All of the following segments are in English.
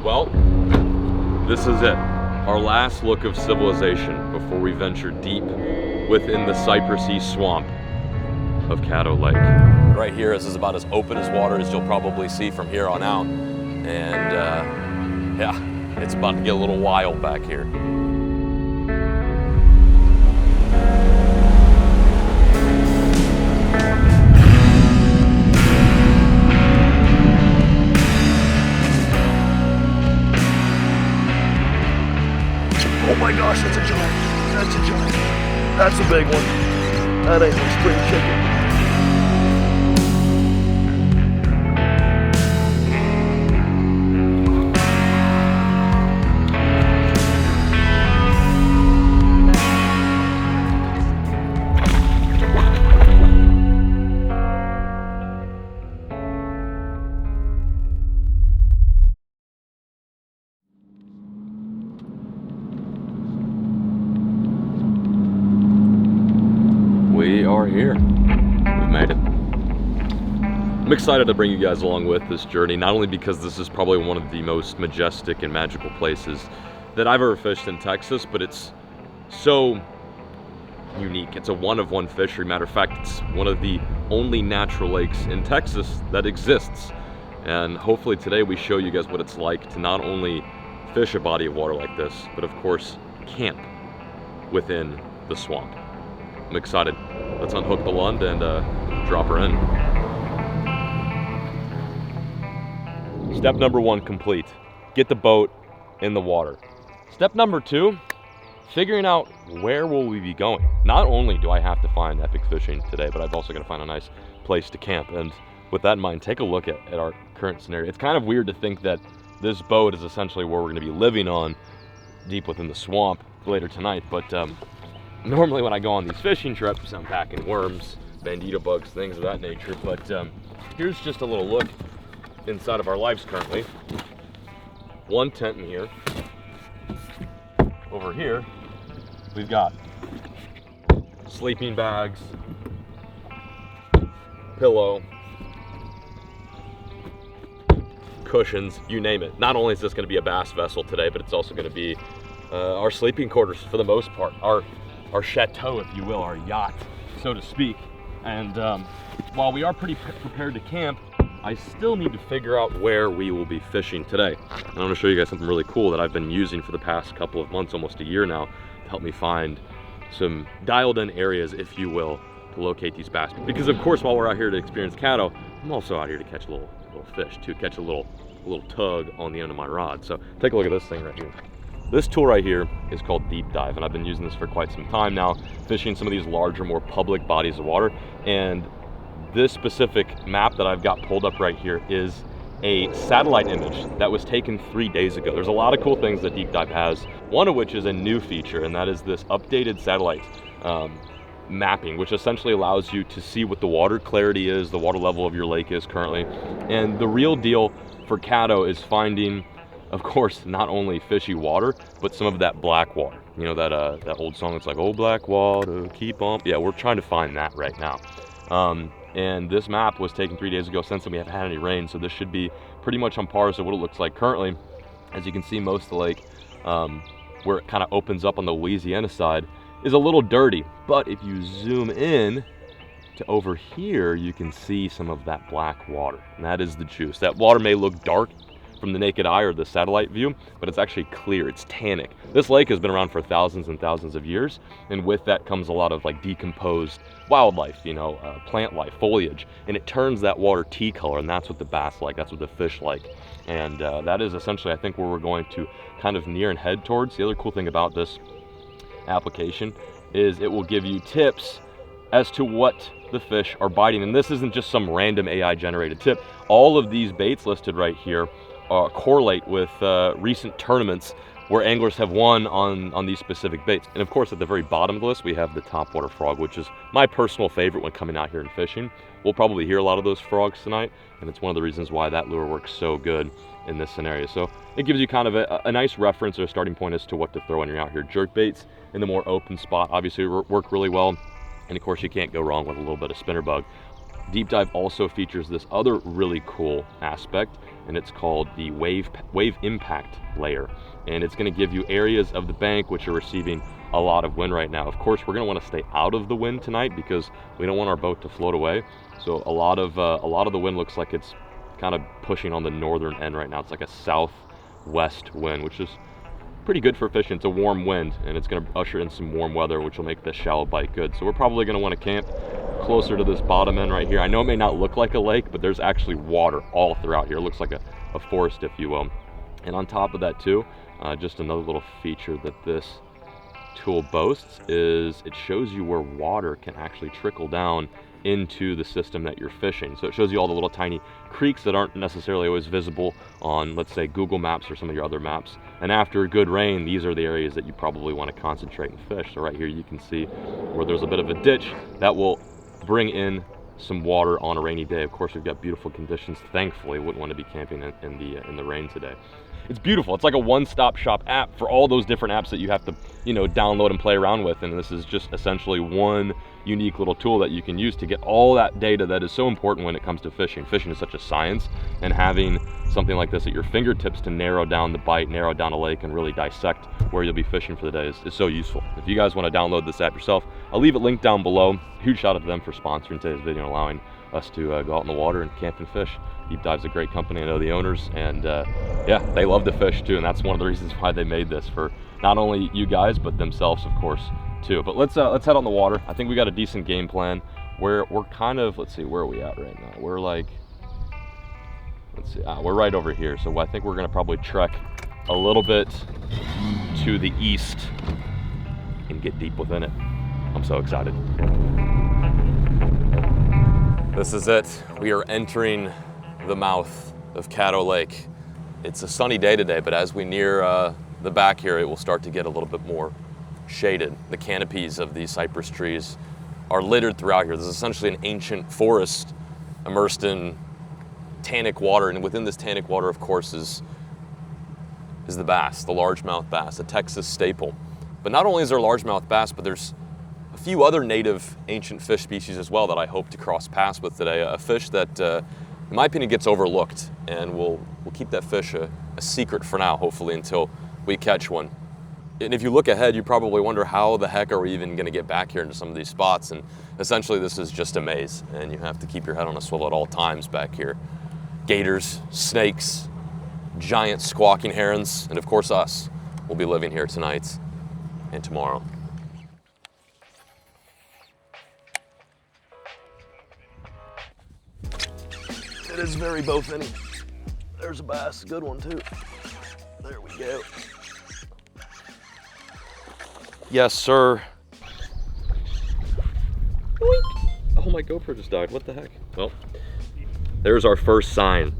Well, this is it. Our last look of civilization before we venture deep within the cypressy swamp of Caddo Lake. Right here, this is about as open as water as you'll probably see from here on out. And yeah, it's about to get a little wild back here. Oh my gosh, that's a giant. That's a giant. That's a big one. That ain't no spring chicken. We are here. We've made it. I'm excited to bring you guys along with this journey, not only because this is probably one of the most majestic and magical places that I've ever fished in Texas, but it's so unique. It's a one-of-one fishery. Matter of fact, it's one of the only natural lakes in Texas that exists. And hopefully today we show you guys what it's like to not only fish a body of water like this, but of course camp within the swamp. I'm excited. Let's unhook the Lund and drop her in. Step number 1 complete. Get the boat in the water. Step number 2, figuring out where will we be going. Not only do I have to find epic fishing today, but I've also got to find a nice place to camp. And with that in mind, take a look at our current scenario. It's kind of weird to think that this boat is essentially where we're going to be living on deep within the swamp later tonight, but normally when I go on these fishing trips, I'm packing worms, bandito bugs, things of that nature. But here's just a little look inside of our lives currently. One tent in here. Over here, we've got sleeping bags, pillow, cushions, you name it. Not only is this going to be a bass vessel today, but it's also going to be our sleeping quarters for the most part. Our chateau, if you will, our yacht, so to speak. And while we are pretty prepared to camp, I still need to figure out where we will be fishing today. And I'm gonna show you guys something really cool that I've been using for the past couple of months, almost a year now, to help me find some dialed in areas, if you will, to locate these bass. Because of course, while we're out here to experience Caddo, I'm also out here to catch a little fish, to catch a little tug on the end of my rod. So take a look at this thing right here. This tool right here is called Deep Dive, and I've been using this for quite some time now, fishing some of these larger, more public bodies of water. And this specific map that I've got pulled up right here is a satellite image that was taken 3 days ago. There's a lot of cool things that Deep Dive has, one of which is a new feature, and that is this updated satellite mapping, which essentially allows you to see what the water clarity is, the water level of your lake is currently. And the real deal for Caddo is finding, of course, not only fishy water, but some of that black water. You know, that old song that's like, oh, black water, keep on. Yeah, we're trying to find that right now. And this map was taken 3 days ago. Since then, we haven't had any rain, so this should be pretty much on par with what it looks like currently. As you can see, most of the lake, where it kind of opens up on the Louisiana side, is a little dirty. But if you zoom in to over here, you can see some of that black water, and that is the juice. That water may look dark from the naked eye or the satellite view, but it's actually clear, it's tannic. This lake has been around for thousands and thousands of years, and with that comes a lot of like decomposed wildlife, you know, plant life, foliage, and it turns that water tea color, and that's what the bass like, that's what the fish like. And that is essentially, I think, where we're going to kind of near and head towards. The other cool thing about this application is it will give you tips as to what the fish are biting, and this isn't just some random AI generated tip. All of these baits listed right here correlate with recent tournaments where anglers have won on these specific baits. And of course, at the very bottom of the list, we have the topwater frog, which is my personal favorite when coming out here and fishing. We'll probably hear a lot of those frogs tonight, and it's one of the reasons why that lure works so good in this scenario. So it gives you kind of a nice reference or a starting point as to what to throw when you're out here. Jerk baits in the more open spot obviously work really well. And of course, you can't go wrong with a little bit of spinner bug. Deep dive also features this other really cool aspect, and it's called the wave impact layer. And it's going to give you areas of the bank which are receiving a lot of wind right now. Of course, we're going to want to stay out of the wind tonight because we don't want our boat to float away. So a lot of the wind looks like it's kind of pushing on the northern end right now. It's like a southwest wind, which is pretty good for fishing. It's a warm wind, and it's going to usher in some warm weather, which will make this shallow bite good. So we're probably going to want to camp closer to this bottom end right here. I know it may not look like a lake, but there's actually water all throughout here. It looks like a forest, if you will. And on top of that too, just another little feature that this tool boasts is it shows you where water can actually trickle down into the system that you're fishing. So it shows you all the little tiny creeks that aren't necessarily always visible on, let's say, Google Maps or some of your other maps. And after good rain, these are the areas that you probably want to concentrate and fish. So right here you can see where there's a bit of a ditch that will bring in some water on a rainy day. Of course, we've got beautiful conditions. Thankfully, wouldn't want to be camping in the rain today. It's beautiful. It's like a one-stop shop app for all those different apps that you have to, download and play around with. And this is just essentially one unique little tool that you can use to get all that data that is so important when it comes to fishing. Fishing is such a science, and having something like this at your fingertips to narrow down the bite, narrow down a lake, and really dissect where you'll be fishing for the day is so useful. If you guys want to download this app yourself, I'll leave it linked down below. Huge shout out to them for sponsoring today's video and allowing us to go out in the water and camp and fish. Deep Dive's a great company. I know the owners, and yeah, they love to fish too, and that's one of the reasons why they made this, for not only you guys but themselves, of course, too. But let's head on the water. I think we got a decent game plan. We're kind of, let's see, where are we at right now? We're like, let's see, we're right over here. So I think we're gonna probably trek a little bit to the east and get deep within it. I'm so excited. This is it. We are entering the mouth of Caddo Lake. It's a sunny day today, but as we near the back here, it will start to get a little bit more shaded. The canopies of these cypress trees are littered throughout here. This is essentially an ancient forest immersed in tannic water, and within this tannic water, of course, is the bass, the largemouth bass, a Texas staple. But not only is there largemouth bass, but there's a few other native ancient fish species as well that I hope to cross paths with today. A fish that, in my opinion, gets overlooked, and we'll keep that fish a secret for now, hopefully, until we catch one. And if you look ahead, you probably wonder how the heck are we even going to get back here into some of these spots. And essentially, this is just a maze, and you have to keep your head on a swivel at all times back here. Gators, snakes, giant squawking herons, and of course us will be living here tonight and tomorrow. It is very bowfinny. There's a bass, a good one too. There we go. Yes, sir. Oh, my GoPro just died. What the heck? Well, there's our first sign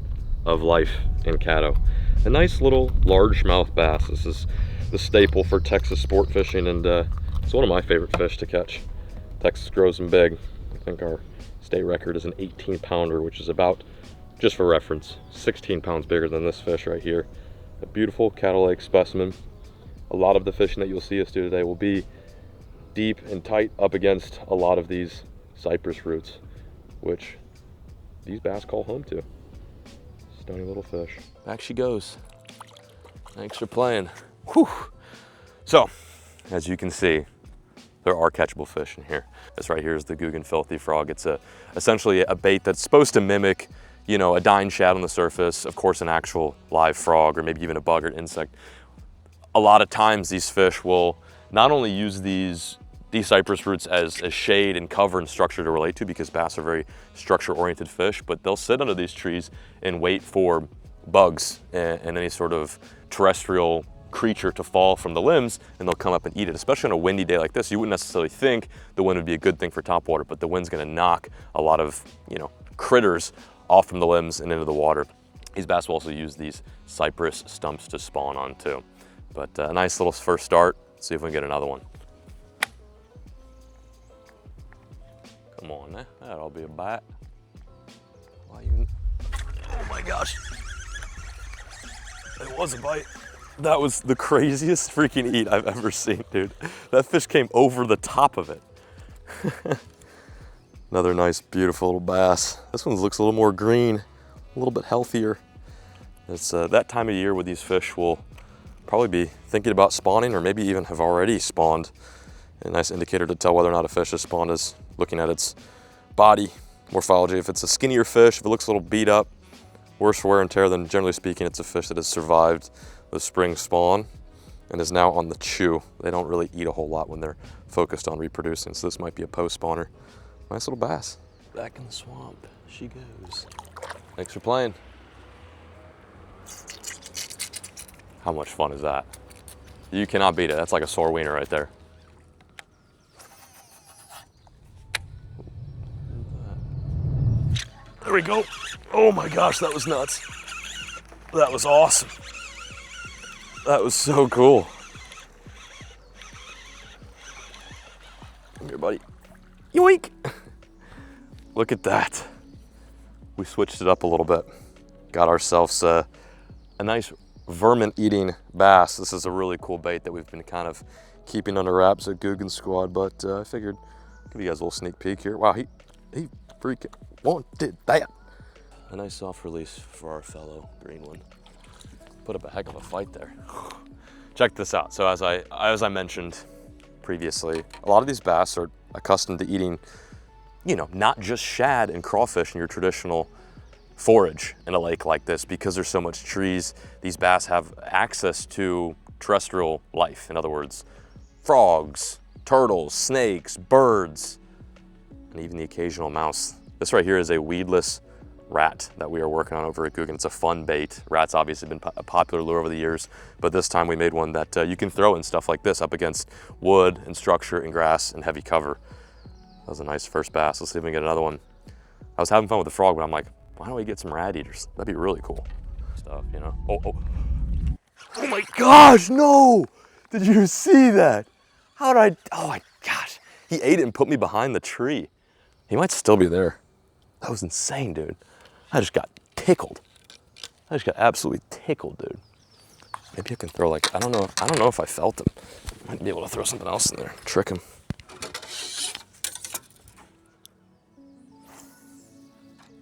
of life in Caddo. A nice little largemouth bass. This is the staple for Texas sport fishing, and it's one of my favorite fish to catch. Texas grows them big. I think our state record is an 18-pounder, which is about, just for reference, 16 pounds bigger than this fish right here. A beautiful Caddo Lake specimen. A lot of the fishing that you'll see us do today will be deep and tight up against a lot of these cypress roots, which these bass call home to. Stony little fish. Back she goes. Thanks for playing. Whew. So, as you can see, there are catchable fish in here. This right here is the Googan filthy frog. It's essentially a bait that's supposed to mimic, a dying shad on the surface, of course an actual live frog, or maybe even a bug or insect. A lot of times these fish will not only use these cypress roots as shade and cover and structure to relate to, because bass are very structure-oriented fish, but they'll sit under these trees and wait for bugs and any sort of terrestrial creature to fall from the limbs, and they'll come up and eat it. Especially on a windy day like this, you wouldn't necessarily think the wind would be a good thing for topwater, but the wind's gonna knock a lot of, critters off from the limbs and into the water. These bass will also use these cypress stumps to spawn on too. But a nice little first start. Let's see if we can get another one. Come on, man. That'll be a bite. Why you? Oh my gosh. It was a bite. That was the craziest freaking eat I've ever seen, dude. That fish came over the top of it. Another nice, beautiful little bass. This one looks a little more green, a little bit healthier. It's that time of year where these fish will probably be thinking about spawning, or maybe even have already spawned. A nice indicator to tell whether or not a fish has spawned is looking at its body morphology. If it's a skinnier fish, if it looks a little beat up, worse wear and tear, then generally speaking, it's a fish that has survived the spring spawn and is now on the chew. They don't really eat a whole lot when they're focused on reproducing, so this might be a post-spawner. Nice little bass. Back in the swamp she goes. Thanks for playing. How much fun is that? You cannot beat it. That's like a sore wiener right there. There we go. Oh my gosh, that was nuts. That was awesome. That was so cool. Come here, buddy. Yoink! Look at that. We switched it up a little bit. Got ourselves a nice vermin-eating bass. This is a really cool bait that we've been kind of keeping under wraps at Guggen Squad, but I figured I'd give you guys a little sneak peek here. Wow, he freaking wanted that. A nice soft release for our fellow green one. Put up a heck of a fight there. Check this out. So as I mentioned previously, a lot of these bass are accustomed to eating, you know, not just shad and crawfish in your traditional forage in a lake like this. Because there's so much trees, these bass have access to terrestrial life. In other words, frogs, turtles, snakes, birds, and even the occasional mouse. This right here is a weedless rat that we are working on over at Guggen. It's a fun bait. Rat's obviously been a popular lure over the years, but this time we made one that you can throw in stuff like this up against wood and structure and grass and heavy cover. That was a nice first bass. Let's see if we can get another one. I was having fun with the frog, but I'm like, why don't we get some rat eaters? That'd be really cool. Stuff, you know? Oh my gosh, no! Did you see that? How did oh my gosh. He ate it and put me behind the tree. He might still be there. That was insane, dude. I just got tickled. I just got absolutely tickled, dude. Maybe I can throw like, I don't know if I felt him. Might be able to throw something else in there, trick him.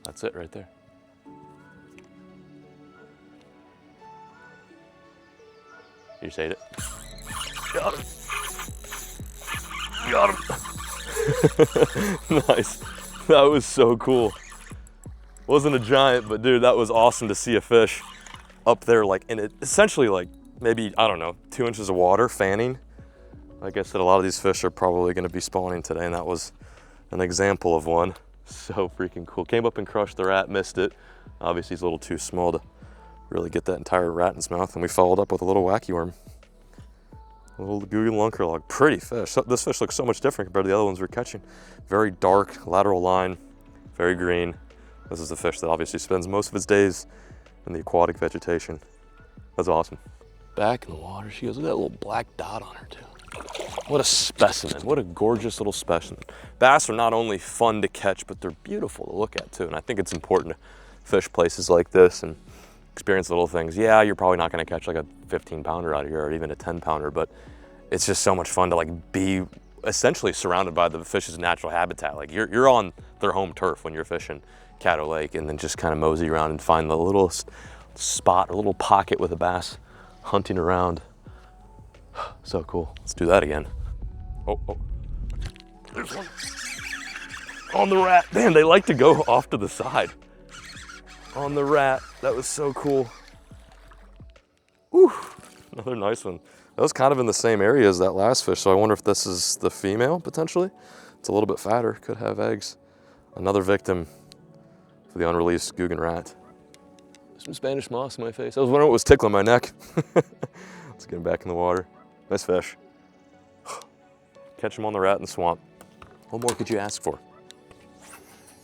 That's it right there. You just ate it. Got him. Got him. Nice. That was so cool. Wasn't a giant, but dude, that was awesome to see a fish up there, like in it, essentially like maybe, I don't know, 2 inches of water fanning. Like I said, a lot of these fish are probably gonna be spawning today, and that was an example of one. So freaking cool. Came up and crushed the rat, missed it. Obviously he's a little too small to really get that entire rat in his mouth, and we followed up with a little wacky worm. A little Guggen lunkerlog, pretty fish. This fish looks so much different compared to the other ones we're catching. Very dark, lateral line, very green. This is the fish that obviously spends most of its days in the aquatic vegetation. That's awesome. Back in the water she goes. Look at that little black dot on her too. What a specimen, what a gorgeous little specimen. Bass are not only fun to catch, but they're beautiful to look at too. And I think it's important to fish places like this and experience little things. Yeah, you're probably not gonna catch like a 15 pounder out of here or even a 10 pounder, but it's just so much fun to like be essentially surrounded by the fish's natural habitat. Like you're on their home turf when you're fishing Caddo Lake, and then just kind of mosey around and find the little spot or little pocket with a bass hunting around. So cool. Let's do that again. Oh. There's one. On the rat. Man, they like to go off to the side. On the rat. That was so cool. Whew. Another nice one. That was kind of in the same area as that last fish, so I wonder if this is the female, potentially. It's a little bit fatter, could have eggs. Another victim for the unreleased Guggen rat. Some Spanish moss in my face. I was wondering what was tickling my neck. Let's get him back in the water. Nice fish. Catch him on the rat in the swamp. What more could you ask for?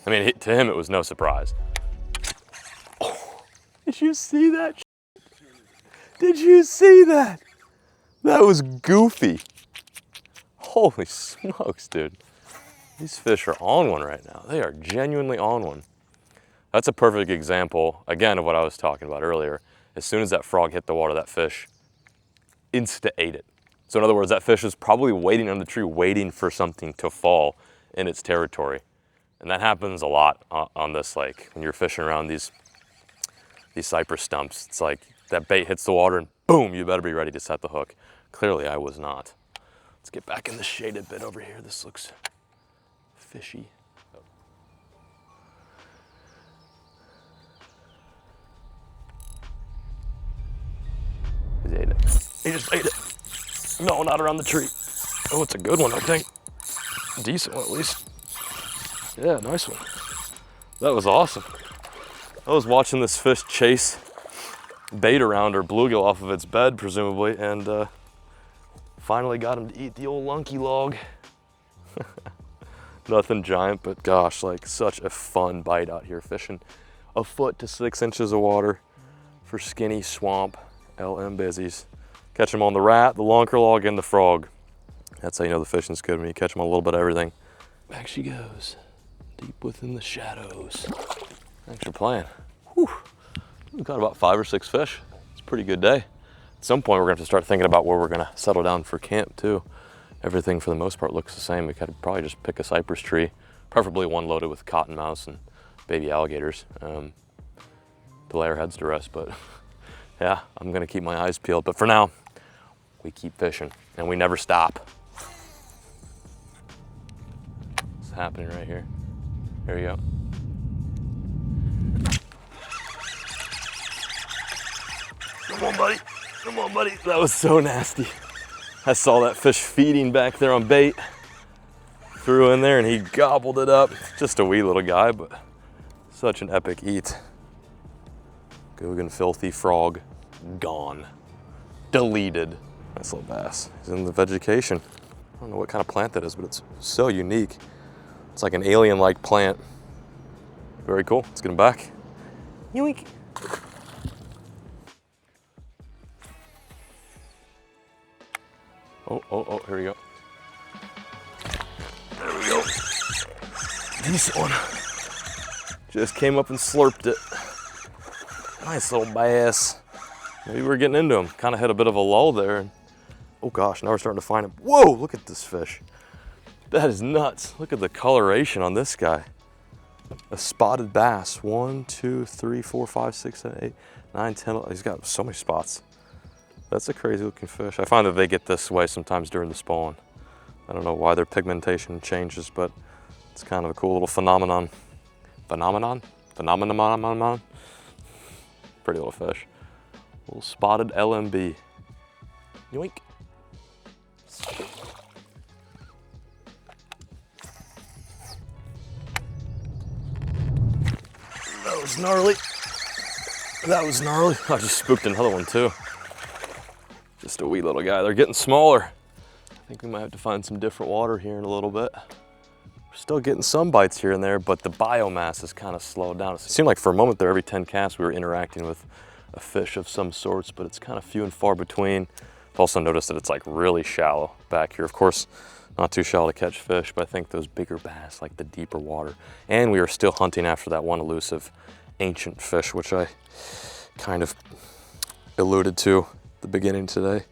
I mean, to him, it was no surprise. Oh, did you see that? Did you see that? That was goofy. Holy smokes, dude. These fish are on one right now. They are genuinely on one. That's a perfect example, again, of what I was talking about earlier. As soon as that frog hit the water, that fish insta-ate it. So in other words, that fish is probably waiting on the tree, waiting for something to fall in its territory. And that happens a lot on this lake when you're fishing around these cypress stumps. It's like that bait hits the water and boom, you better be ready to set the hook. Clearly I was not. Let's get back in the shaded bit over here. This looks fishy. He ate it. He just ate it. No, not around the tree. Oh, it's a good one, I think. Decent one, at least. Yeah, nice one. That was awesome. I was watching this fish chase bait around or bluegill off of its bed, presumably, and finally got him to eat the old lunky log. Nothing giant, but gosh, like such a fun bite out here fishing 1 foot to 6 inches of water for skinny swamp LM busies. Catch them on the rat, the lunker log, and the frog. That's how you know the fishing's good, when you catch them on a little bit of everything. Back she goes, deep within the shadows. Thanks for playing. Whew. We've got about 5 or 6 fish. It's a pretty good day. At some point, we're gonna have to start thinking about where we're gonna settle down for camp too. Everything for the most part looks the same. We could probably just pick a cypress tree, preferably one loaded with cottonmouths and baby alligators to lay our heads to rest, but yeah, I'm gonna keep my eyes peeled. But for now, we keep fishing and we never stop. What's happening right here? Here we go. Come on, buddy. Come on, buddy. That was so nasty. I saw that fish feeding back there on bait. Threw in there and he gobbled it up. Just a wee little guy, but such an epic eat. Googan filthy frog, gone. Deleted. Nice little bass. He's in the vegetation. I don't know what kind of plant that is, but it's so unique. It's like an alien-like plant. Very cool. Let's get him back. Yoink. Oh, here we go. There we go. Decent one. Just came up and slurped it. Nice little bass. Maybe we're getting into him. Kind of hit a bit of a lull there. Oh gosh, now we're starting to find him. Whoa, look at this fish. That is nuts. Look at the coloration on this guy. A spotted bass. 1, 2, 3, 4, 5, 6, 7, 8, 9, 10. He's got so many spots. That's a crazy looking fish. I find that they get this way sometimes during the spawn. I don't know why their pigmentation changes, but it's kind of a cool little phenomenon. Phenomenon? Pretty little fish. Little spotted LMB. Yoink. That was gnarly. That was gnarly. I just spooked another one too. Just a wee little guy. They're getting smaller. I think we might have to find some different water here in a little bit. We're still getting some bites here and there, but the biomass has kind of slowed down. It seemed like for a moment there, every 10 casts, we were interacting with a fish of some sorts, but it's kind of few and far between. I've also noticed that it's like really shallow back here. Of course, not too shallow to catch fish, but I think those bigger bass like the deeper water. And we are still hunting after that one elusive ancient fish, which I kind of alluded to at the beginning today.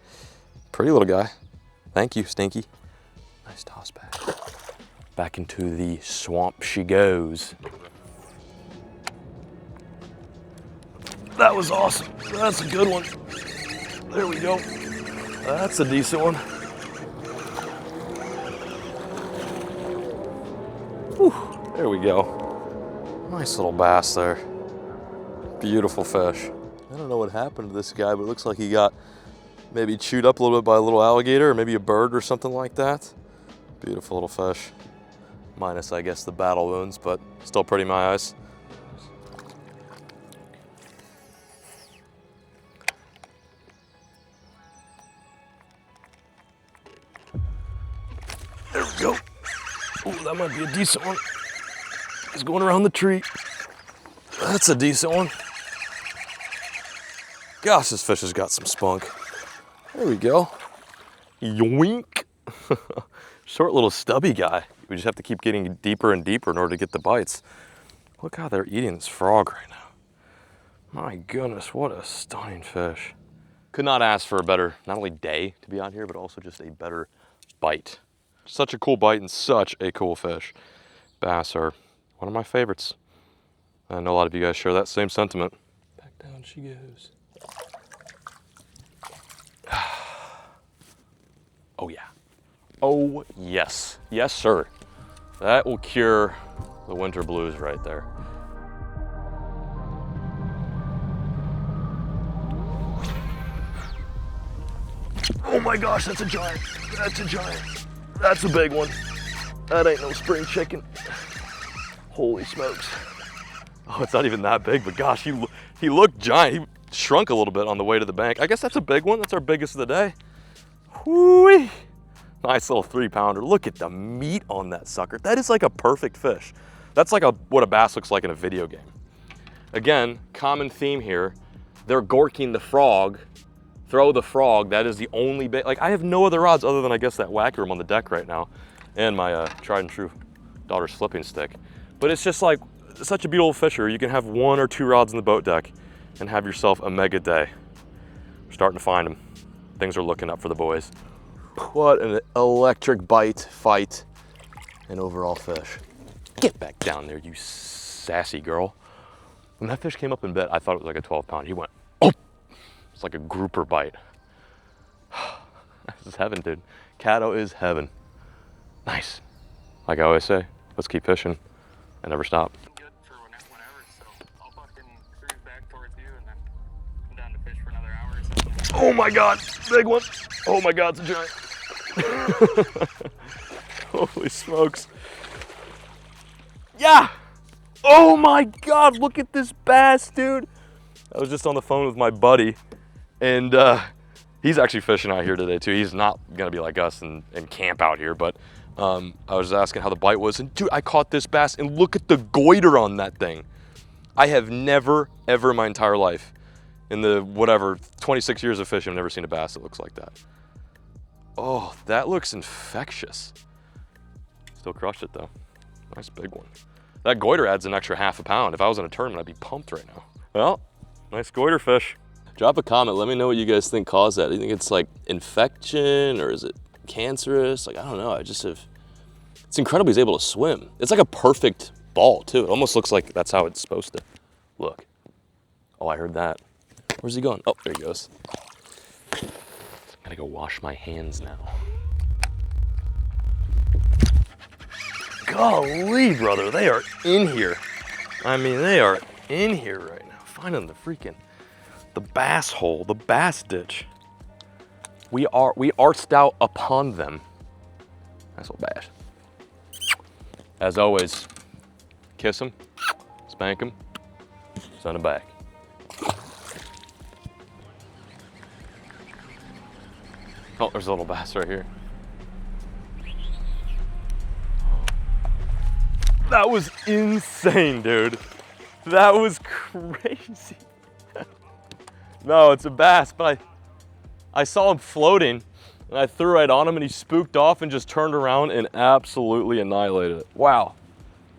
Pretty little guy. Thank you, Stinky. Nice toss back. Back into the swamp she goes. That was awesome. That's a good one. There we go. That's a decent one. Whew, there we go. Nice little bass there. Beautiful fish. I don't know what happened to this guy, but it looks like he got maybe chewed up a little bit by a little alligator or maybe a bird or something like that. Beautiful little fish. Minus, I guess, the battle wounds, but still pretty in my eyes. There we go. Oh, that might be a decent one. He's going around the tree. That's a decent one. Gosh, this fish has got some spunk. There we go. Yoink. Short little stubby guy. We just have to keep getting deeper and deeper in order to get the bites. Look how they're eating this frog right now. My goodness, what a stunning fish. Could not ask for a better, not only day to be out here, but also just a better bite. Such a cool bite and such a cool fish. Bass are One of my favorites. I know a lot of you guys share that same sentiment. Back down she goes. Oh yeah. Oh yes. Yes, sir. That will cure the winter blues right there. Oh my gosh, that's a giant. That's a giant. That's a big one. That ain't no spring chicken. Holy smokes. Oh, it's not even that big, but gosh, he looked giant. He shrunk a little bit on the way to the bank. I guess that's a big one. That's our biggest of the day. Whoo-wee. Nice little 3-pounder. Look at the meat on that sucker. That is like a perfect fish. That's like what a bass looks like in a video game. Again, common theme here. They're gorking the frog. Throw the frog. That is the only bait. Like, I have no other rods other than, I guess, that whacker room on the deck right now and my tried and true daughter's flipping stick. But it's just like such a beautiful fisher. You can have 1 or 2 rods in the boat deck and have yourself a mega day. We're starting to find them. Things are looking up for the boys. What an electric bite, fight, and overall fish. Get back down there, you sassy girl. When that fish came up in bed, I thought it was like a 12-pound. He went, oh! It's like a grouper bite. This is heaven, dude. Caddo is heaven. Nice. Like I always say, let's keep fishing and never stop. Good for whenever, so I'll fucking cruise back towards you and then come down to fish for another hour or something. Oh my God, big one. Oh my God, it's a giant. Holy smokes. Yeah! Oh my God, look at this bass, dude. I was just on the phone with my buddy, and he's actually fishing out here today too. He's not gonna be like us and camp out here, but I was asking how the bite was, and dude, I caught this bass, and look at the goiter on that thing. I have never, ever in my entire life, in the whatever, 26 years of fishing, I've never seen a bass that looks like that. Oh, that looks infectious. Still crushed it though. Nice big one. That goiter adds an extra ½ pound. If I was in a tournament, I'd be pumped right now. Well, nice goiter fish. Drop a comment, let me know what you guys think caused that. Do you think it's like infection or is it cancerous? Like, I don't know, it's incredible he's able to swim. It's like a perfect ball too. It almost looks like that's how it's supposed to look. Oh, I heard that. Where's he going? Oh, there he goes. Gotta go wash my hands now. Golly, brother, they are in here. I mean, they are in here right now. Finding the bass hole, the bass ditch. We are stout upon them. Nice little bass. As always, kiss them, spank them, send them back. Oh, there's a little bass right here. That was insane, dude. That was crazy. No, it's a bass, but I saw him floating and I threw right on him and he spooked off and just turned around and absolutely annihilated it. Wow,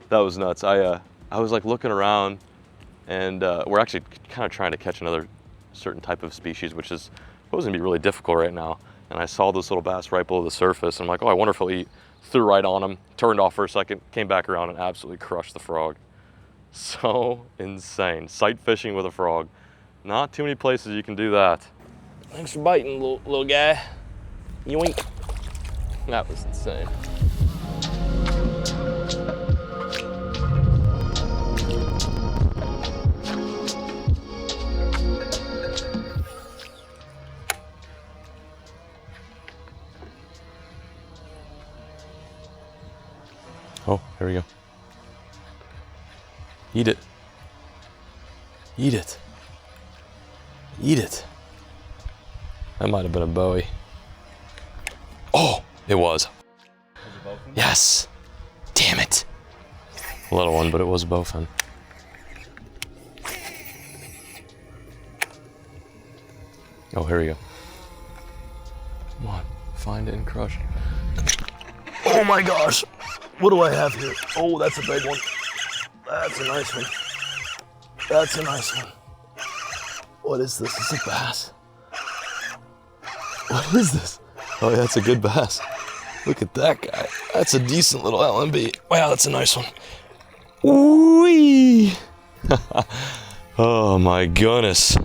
that was nuts. I was like looking around and we're actually kind of trying to catch another certain type of species, which is supposed to be really difficult right now. And I saw this little bass right below the surface. And I'm like, oh, I wonder if he'll eat. Threw right on him, turned off for a second, came back around and absolutely crushed the frog. So insane. Sight fishing with a frog. Not too many places you can do that. Thanks for biting, little guy. Yoink. That was insane. Oh, here we go. Eat it. Eat it. Eat it. That might have been a Bowie. Oh, it was. Yes. Damn it. A little one, but it was a bowfin. Oh, here we go. Come on, find it and crush it. Oh my gosh. What do I have here? Oh, that's a big one. That's a nice one. That's a nice one. What is this? Is it a bass? What is this? Oh yeah, that's a good bass. Look at that guy. That's a decent little LMB. Wow, that's a nice one. Ooh. Oh my goodness.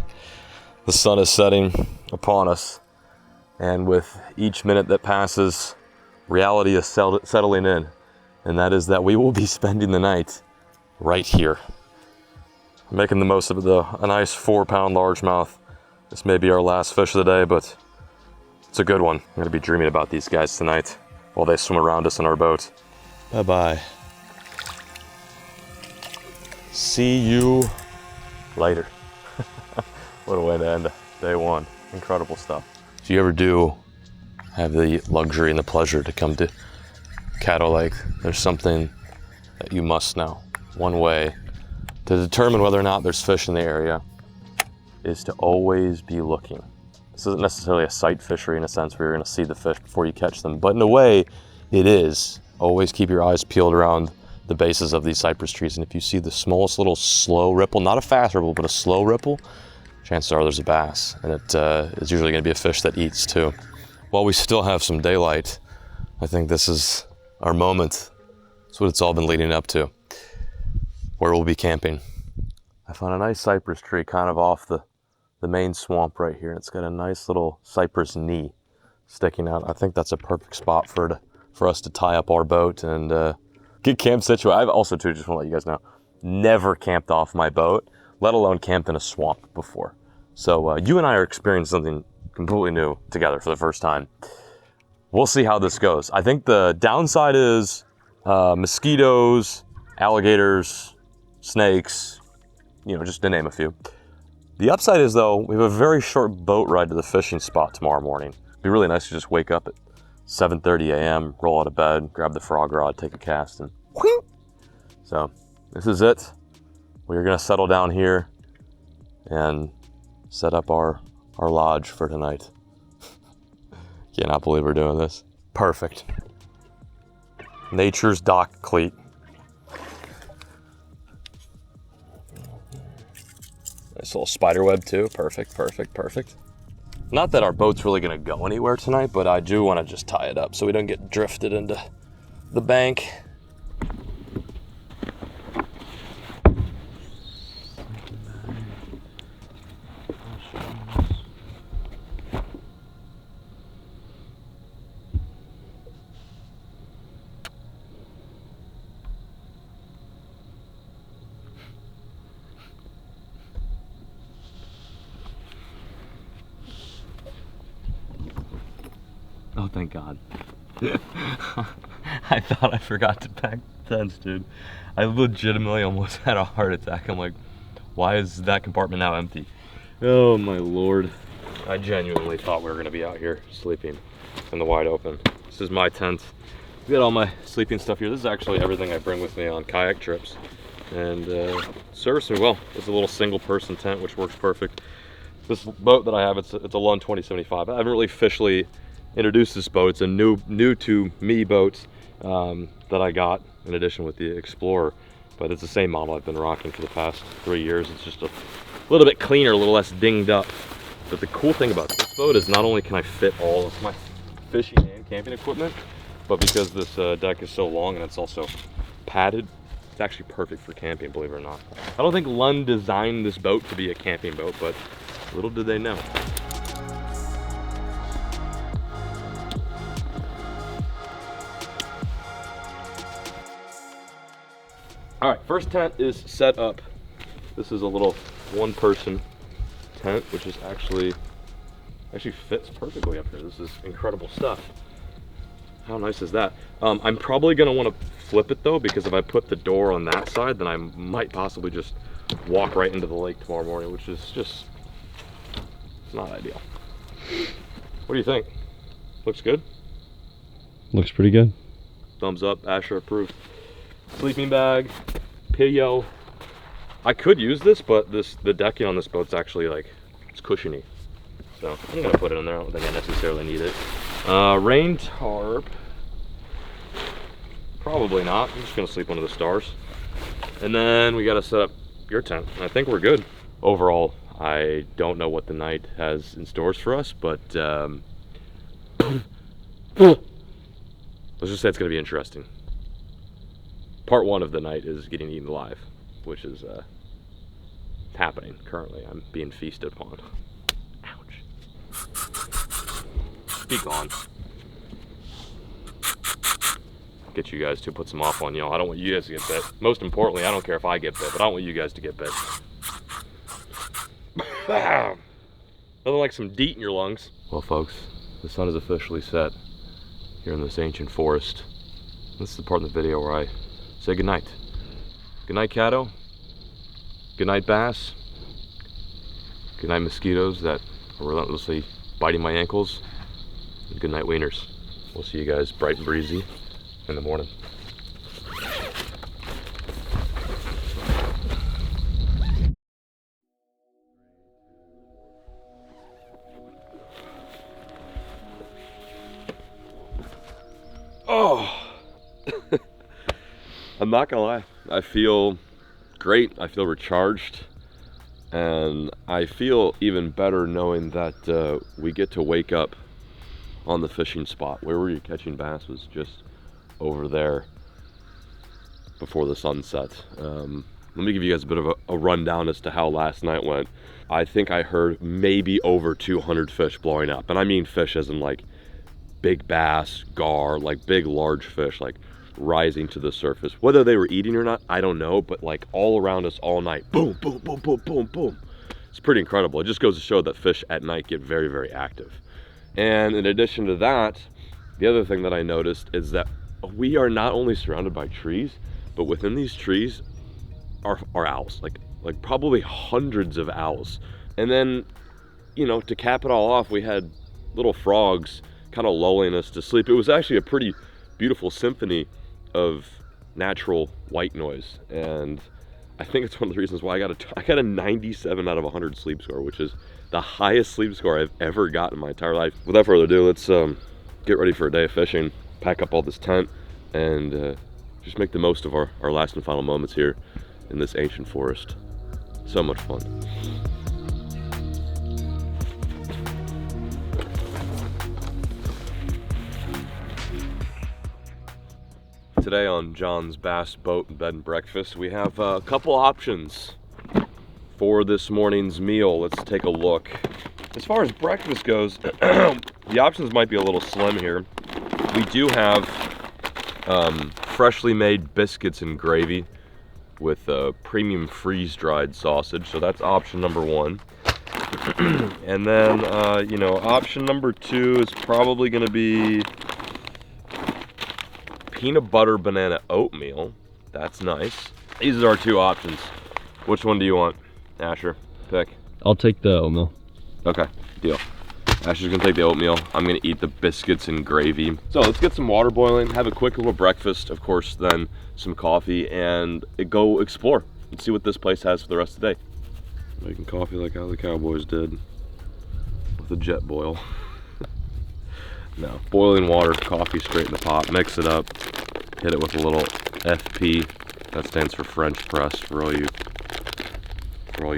The sun is setting upon us, and with each minute that passes, reality is settling in, and that is that we will be spending the night right here. Making the most of it though. A nice 4-pound largemouth. This may be our last fish of the day, but it's a good one. I'm gonna be dreaming about these guys tonight while they swim around us in our boat. Bye-bye. See you later. What a way to end day one. Incredible stuff. If you ever do have the luxury and the pleasure to come to Caddo Lake, there's something that you must know. One way to determine whether or not there's fish in the area is to always be looking. This isn't necessarily a sight fishery in a sense where you're gonna see the fish before you catch them, but in a way it is. Always keep your eyes peeled around the bases of these cypress trees, and if you see the smallest little slow ripple, not a fast ripple, but a slow ripple, chances are there's a bass, and it is usually gonna be a fish that eats too. While we still have some daylight, I think this is our moment. It's what it's all been leading up to, where we'll be camping. I found a nice cypress tree kind of off the main swamp right here, and it's got a nice little cypress knee sticking out. I think that's a perfect spot for us to tie up our boat and get camp situated. I've also too, just want to let you guys know, never camped off my boat, let alone camped in a swamp before. So you and I are experiencing something completely new together for the first time. We'll see how this goes. I think the downside is mosquitoes, alligators, snakes, you know, just to name a few. The upside is though, we have a very short boat ride to the fishing spot tomorrow morning. It'd be really nice to just wake up at 7:30 a.m., roll out of bed, grab the frog rod, take a cast, and whee! So this is it. We're gonna settle down here and set up our lodge for tonight. Cannot believe we're doing this. Perfect. Nature's dock cleat. Nice little spider web too. Perfect, perfect, perfect. Not that our boat's really gonna go anywhere tonight, but I do wanna just tie it up so we don't get drifted into the bank. Oh, thank God. I thought I forgot to pack tents, dude. I legitimately almost had a heart attack. I'm like, why is that compartment now empty? Oh my Lord. I genuinely thought we were gonna be out here sleeping in the wide open. This is my tent. We got all my sleeping stuff here. This is actually everything I bring with me on kayak trips. And serves me well. It's a little single person tent, which works perfect. This boat that I have, it's a Lund 2075. I haven't really officially introduced this boat. It's a new to me boat that I got in addition with the Explorer, but it's the same model I've been rocking for the past 3 years. It's just a little bit cleaner, a little less dinged up. But the cool thing about this boat is not only can I fit all of my fishing and camping equipment, but because this deck is so long and it's also padded, it's actually perfect for camping, believe it or not. I don't think Lund designed this boat to be a camping boat, but little did they know. All right, first tent is set up. This is a little one-person tent, which is actually fits perfectly up here. This is incredible stuff. How nice is that? I'm probably gonna want to flip it though, because if I put the door on that side, then I might possibly just walk right into the lake tomorrow morning, which is just not ideal. What do you think? Looks good? Looks pretty good. Thumbs up, Asher approved. Sleeping bag, pillow. I could use this, but the decking on this boat's actually like, it's cushiony. So I'm gonna put it in there. I don't think I necessarily need it. Rain tarp. Probably not. I'm just gonna sleep under the stars. And then we gotta set up your tent. I think we're good. Overall, I don't know what the night has in stores for us, but let's just say it's gonna be interesting. part one of the night is getting eaten alive, which is happening currently. I'm being feasted upon. Ouch. Be gone. Get you guys to put some off on y'all. I don't want you guys to get bit. Most importantly, I don't care if I get bit, but I don't want you guys to get bit. Nothing like some DEET in your lungs. Well, folks, the sun is officially set here in this ancient forest. This is the part of the video where I say goodnight. Good night, Caddo. Good night, bass. Good night, mosquitoes that are relentlessly biting my ankles. And good night, wieners. We'll see you guys bright and breezy in the morning. Oh, I'm not gonna lie. I feel great. I feel recharged. And I feel even better knowing that we get to wake up on the fishing spot. Where were you catching bass was just over there before the sunset. Let me give you guys a bit of a rundown as to how last night went. I think I heard maybe over 200 fish blowing up. And I mean fish as in like big bass, gar, like big large fish, like rising to the surface. Whether they were eating or not, I don't know, but like all around us all night, boom, boom, boom, boom, boom, boom. It's pretty incredible. It just goes to show that fish at night get very, very active. And in addition to that, the other thing that I noticed is that we are not only surrounded by trees, but within these trees are owls, like probably hundreds of owls. And then, you know, to cap it all off, we had little frogs kind of lulling us to sleep. It was actually a pretty beautiful symphony of natural white noise, and I think it's one of the reasons why I got a 97 out of 100 sleep score, which is the highest sleep score I've ever gotten in my entire life. Without further ado, let's get ready for a day of fishing, pack up all this tent, and just make the most of our last and final moments here in this ancient forest. So much fun. Today on John's Bass Boat and Bed and Breakfast, we have a couple options for this morning's meal. Let's take a look. As far as breakfast goes, the options might be a little slim here. We do have freshly made biscuits and gravy with premium freeze-dried sausage, so that's option number one. And then, you know, option number two is probably going to be peanut butter banana oatmeal. That's nice. These are our two options. Which one do you want, Asher? Pick. I'll take the oatmeal. Okay, deal. Asher's gonna take the oatmeal. I'm gonna eat the biscuits and gravy. So let's get some water boiling, have a quick little breakfast, of course, then some coffee, and go explore and see what this place has for the rest of the day. Making coffee like how the Cowboys did with a jet boil. No, boiling water, coffee straight in the pot, mix it up, hit it with a little FP. That stands for French press for all you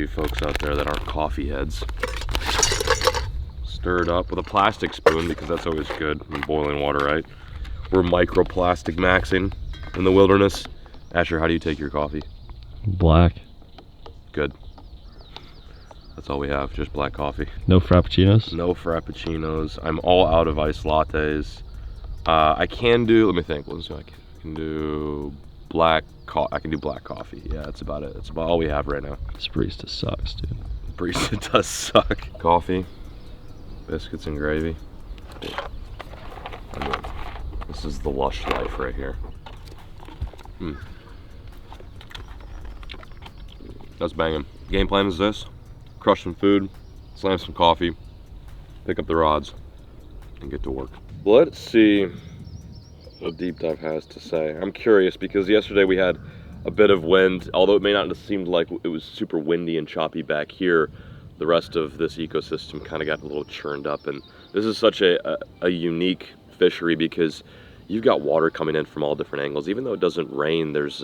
folks out there that aren't coffee heads. Stir it up with a plastic spoon because that's always good in boiling water, right? We're microplastic maxing in the wilderness. Asher, how do you take your coffee? Black. Good. That's all we have, just black coffee. No frappuccinos? No frappuccinos. I'm all out of iced lattes. I can do, let me think. Let's see, I can do black coffee. I can do black coffee. Yeah, that's about it. That's about all we have right now. This barista sucks, dude. Barista does suck. Coffee, biscuits and gravy. I mean, this is the lush life right here. That's banging. Game plan is this: crush some food, slam some coffee, pick up the rods, and get to work. Let's see what Deep Dive has to say. I'm curious because yesterday we had a bit of wind, although it may not have seemed like it was super windy and choppy back here. The rest of this ecosystem kind of got a little churned up, and this is such a unique fishery because you've got water coming in from all different angles. Even though it doesn't rain, there's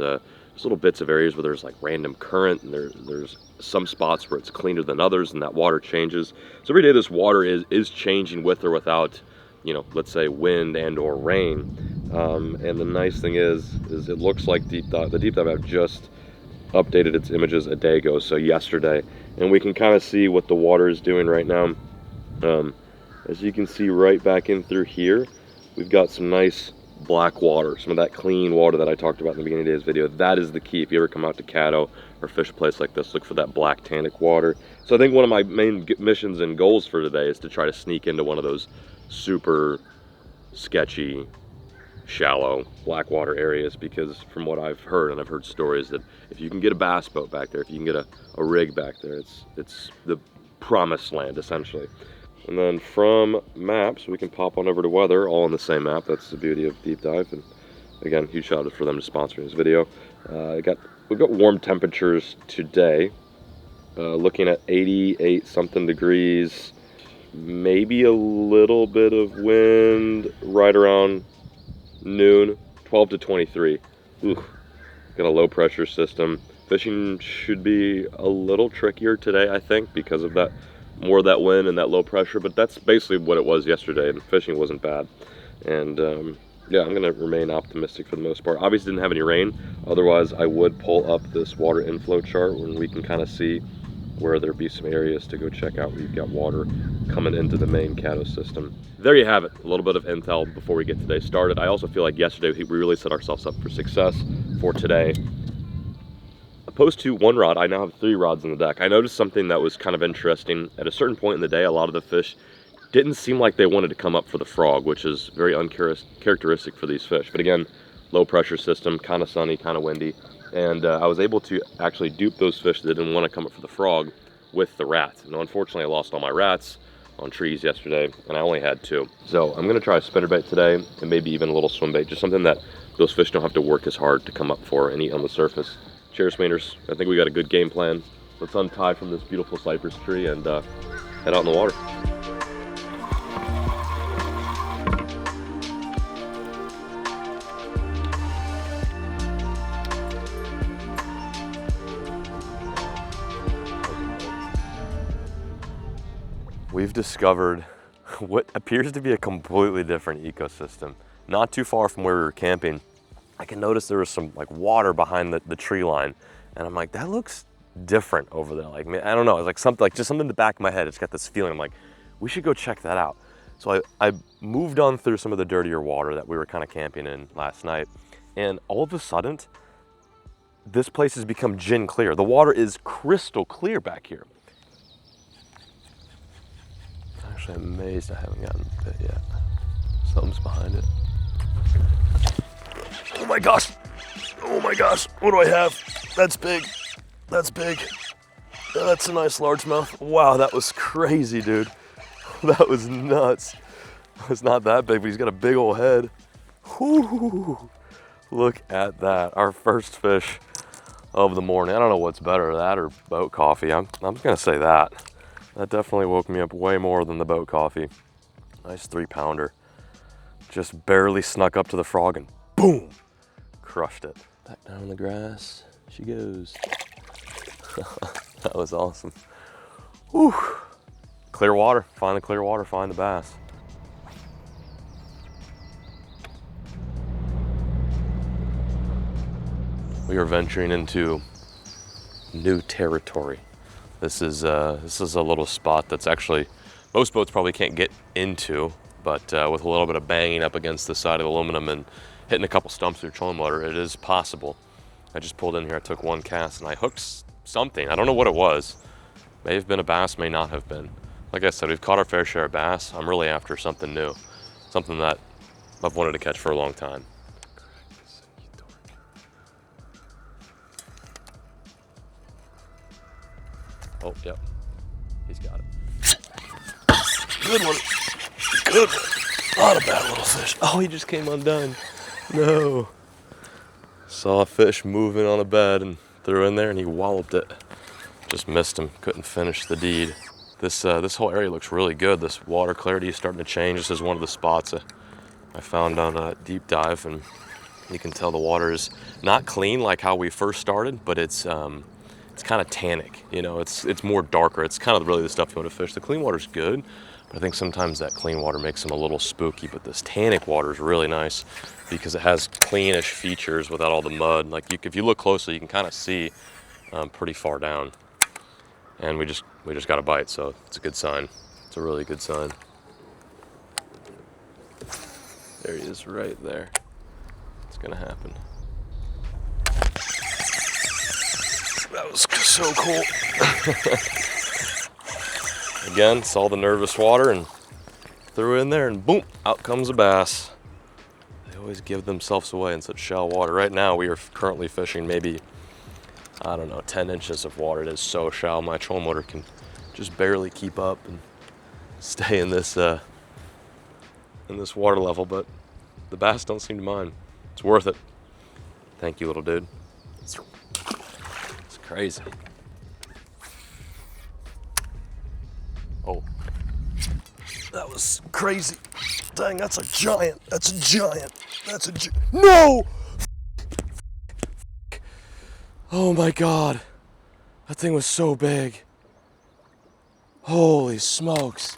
little bits of areas where there's like random current, and there's some spots where it's cleaner than others, and that water changes. So every day this water is changing with or without, you know, let's say wind and or rain. And the nice thing is it looks like the deep dive app just updated its images a day ago, so yesterday, and we can kind of see what the water is doing right now. As you can see right back in through here, we've got some nice black water, some of that clean water that I talked about in the beginning of today's video. That is the key. If you ever come out to Caddo or fish a place like this, look for that black tannic water. So I think one of my main missions and goals for today is to try to sneak into one of those super sketchy, shallow black water areas, because from what I've heard, and I've heard stories, that if you can get a bass boat back there, if you can get a rig back there, it's the promised land essentially. And then from maps, we can pop on over to weather, all in the same map. That's the beauty of deep dive. And again, huge shout out for them to sponsor this video. We've got warm temperatures today, looking at 88 something degrees, maybe a little bit of wind right around noon, 12 to 23. Ooh, got a low pressure system. Fishing should be a little trickier today, I think, because of that, more of that wind and that low pressure, but that's basically what it was yesterday, and fishing wasn't bad. And yeah, I'm gonna remain optimistic for the most part. Obviously didn't have any rain, otherwise I would pull up this water inflow chart when we can kind of see where there'd be some areas to go check out where you've got water coming into the main Caddo system. There you have it, a little bit of intel before we get today started. I also feel like yesterday we really set ourselves up for success for today. Opposed to one rod, I now have 3 rods in the deck. I noticed something that was kind of interesting. At a certain point in the day, a lot of the fish didn't seem like they wanted to come up for the frog, which is very uncharacteristic for these fish. But again, low pressure system, kind of sunny, kind of windy. And I was able to actually dupe those fish that didn't want to come up for the frog with the rats. Now, unfortunately, I lost all my rats on trees yesterday, and I only had 2. So I'm gonna try a spinnerbait today, and maybe even a little swim bait, just something that those fish don't have to work as hard to come up for and eat on the surface. Cheers, Mainers. I think we got a good game plan. Let's untie from this beautiful cypress tree and head out in the water. We've discovered what appears to be a completely different ecosystem. Not too far from where we were camping, I can notice there was some like water behind the tree line. And I'm like, that looks different over there. Like, I don't know, it's like something, just something in the back of my head. It's got this feeling, I'm like, we should go check that out. So I moved on through some of the dirtier water that we were kind of camping in last night. And all of a sudden, this place has become gin clear. The water is crystal clear back here. Actually, I'm amazed I haven't gotten bit yet. Something's behind it. Oh my gosh. Oh my gosh. What do I have? That's big. That's big. That's a nice largemouth. Wow, that was crazy, dude. That was nuts. It's not that big, but he's got a big old head. Whoo! Look at that. Our first fish of the morning. I don't know what's better, that or boat coffee. I'm gonna say that. That definitely woke me up way more than the boat coffee. Nice 3-pounder. Just barely snuck up to the frog and boom! Crushed it. Back down in the grass she goes. That was awesome. Whew. Clear water, find the clear water, find the bass. We are venturing into new territory. This is a little spot that's actually, most boats probably can't get into, but with a little bit of banging up against the side of the aluminum and hitting a couple stumps through trolling motor, it is possible. I just pulled in here, I took one cast and I hooked something. I don't know what it was. May have been a bass, may not have been. Like I said, we've caught our fair share of bass. I'm really after something new, something that I've wanted to catch for a long time. Oh, yep, he's got it. Good one. Good one. Not a bad little fish. Oh, he just came undone. No. Saw a fish moving on a bed and threw in there and he walloped it. Just missed him, couldn't finish the deed. This whole area looks really good. This water clarity is starting to change. This is one of the spots I found on a deep dive, and you can tell the water is not clean like how we first started, but it's it's kind of tannic, you know, it's more darker. It's kind of really the stuff you want to fish. The clean water's good, but I think sometimes that clean water makes them a little spooky, but this tannic water is really nice because it has cleanish features without all the mud. Like if you look closely, you can kind of see pretty far down. And we just got a bite, so it's a good sign. It's a really good sign. There he is right there. It's gonna happen. That was so cool. Again, saw the nervous water and threw it in there and boom, out comes a bass. They always give themselves away in such shallow water. Right now we are currently fishing maybe, I don't know, 10 inches of water. It is so shallow. My trolling motor can just barely keep up and stay in this water level, but the bass don't seem to mind. It's worth it. Thank you, little dude. It's crazy. Oh. That was crazy. Dang, that's a giant. That's a giant. That's a no! Oh my God. That thing was so big. Holy smokes.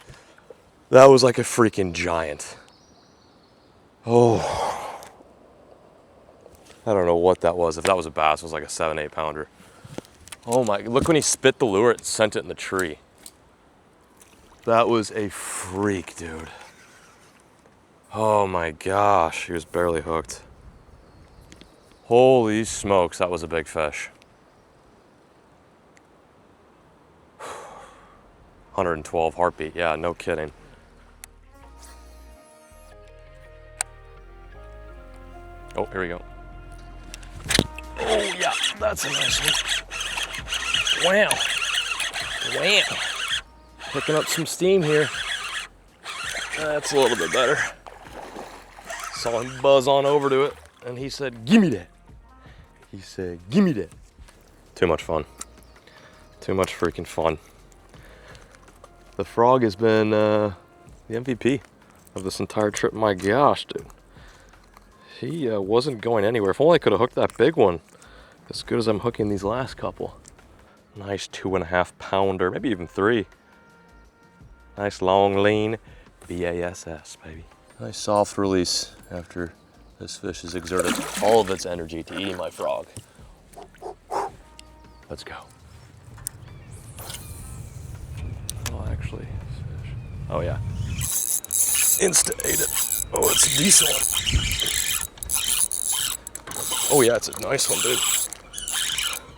That was like a freaking giant. Oh. I don't know what that was. If that was a bass, it was like a 7-8 pounder. Oh my, look when he spit the lure, it sent it in the tree. That was a freak, dude. Oh my gosh, he was barely hooked. Holy smokes, that was a big fish. 112 heartbeat, yeah, no kidding. Oh, here we go. Oh yeah, that's a nice one. Wow. Wow. Picking up some steam here. That's a little bit better. Saw him buzz on over to it, and he said, "Give me that." He said, "Give me that." Too much fun. Too much freaking fun. The frog has been the MVP of this entire trip. My gosh, dude. He wasn't going anywhere. If only I could have hooked that big one as good as I'm hooking these last couple. Nice 2.5 pounder, maybe even 3. Nice long lean BASS, baby. Nice soft release after this fish has exerted all of its energy to eating my frog. Let's go. Oh, actually, fish. Oh yeah. Insta ate it. Oh, it's a decent one. Oh yeah, it's a nice one, dude.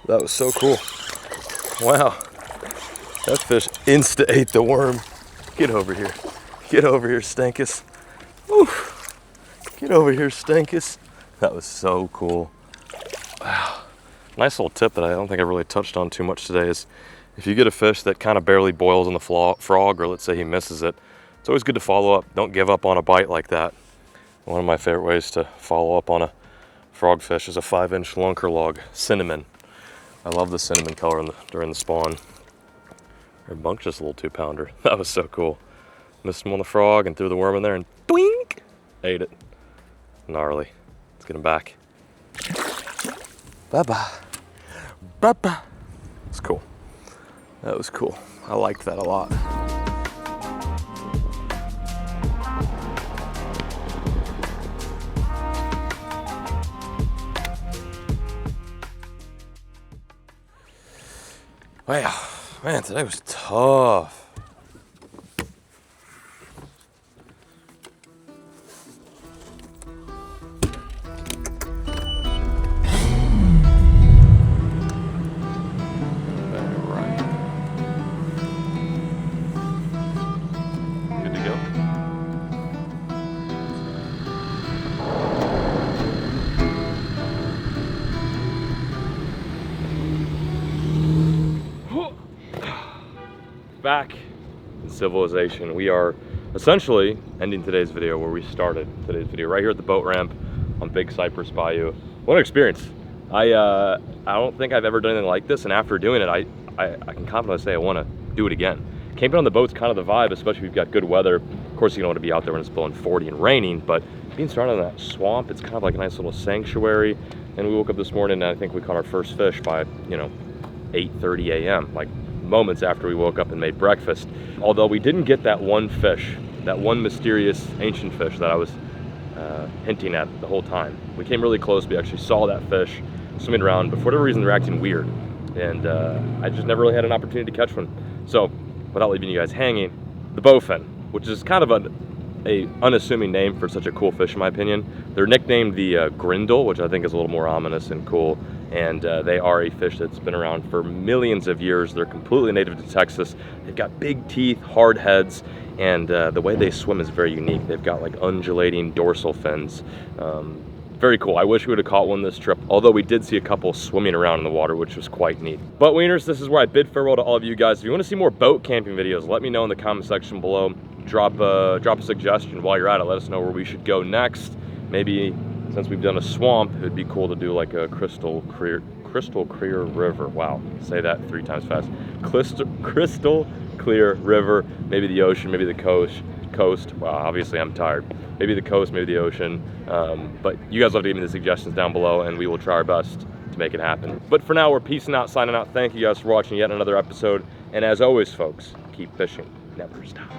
That was so cool. Wow. That fish insta ate the worm. Get over here. Get over here, Stankus. Woo. Get over here, Stankus. That was so cool. Wow. Nice little tip that I don't think I really touched on too much today is if you get a fish that kind of barely boils on the frog, or let's say he misses it, it's always good to follow up. Don't give up on a bite like that. One of my favorite ways to follow up on a frogfish is a 5-inch lunker log, cinnamon. I love the cinnamon color during the spawn. Our bunk just a little 2-pounder. That was so cool. Missed him on the frog and threw the worm in there and doink, ate it. Gnarly. Let's get him back. Bye-bye. Bye-bye. That's cool. That was cool. I liked that a lot. Wow, man, today was tough. Good to go. Back in civilization. We are essentially ending today's video where we started today's video, right here at the boat ramp on Big Cypress Bayou. What an experience. I don't think I've ever done anything like this, and after doing it, I can confidently say I want to do it again. Camping on the boat's kind of the vibe, especially if you've got good weather. Of course, you don't want to be out there when it's blowing 40 and raining, but being surrounded in that swamp, it's kind of like a nice little sanctuary. And we woke up this morning and I think we caught our first fish by, you know, 8:30 a.m., like moments after we woke up and made breakfast. Although we didn't get that one fish, that one mysterious ancient fish that I was hinting at the whole time. We came really close. We actually saw that fish swimming around, but for whatever reason they're acting weird, and I just never really had an opportunity to catch one. So without leaving you guys hanging, the bowfin, which is kind of a unassuming name for such a cool fish in my opinion. They're nicknamed the grindle, which I think is a little more ominous and cool, and they are a fish that's been around for millions of years. They're completely native to Texas. They've got big teeth, hard heads, and the way they swim is very unique. They've got like undulating dorsal fins. Very cool. I wish we would have caught one this trip, although we did see a couple swimming around in the water, which was quite neat. But Wieners, this is where I bid farewell to all of you guys. If you want to see more boat camping videos, let me know in the comment section below. Drop a suggestion while you're at it. Let us know where we should go next. Maybe since we've done a swamp, it'd be cool to do like a crystal clear river. Wow, say that 3 times fast. Crystal clear river. Maybe the ocean, maybe the coast. Wow, obviously I'm tired. Maybe the coast, maybe the ocean. But you guys will have to give me the suggestions down below, and we will try our best to make it happen. But for now, we're peacing out, signing out. Thank you guys for watching yet another episode. And as always, folks, keep fishing, never stop.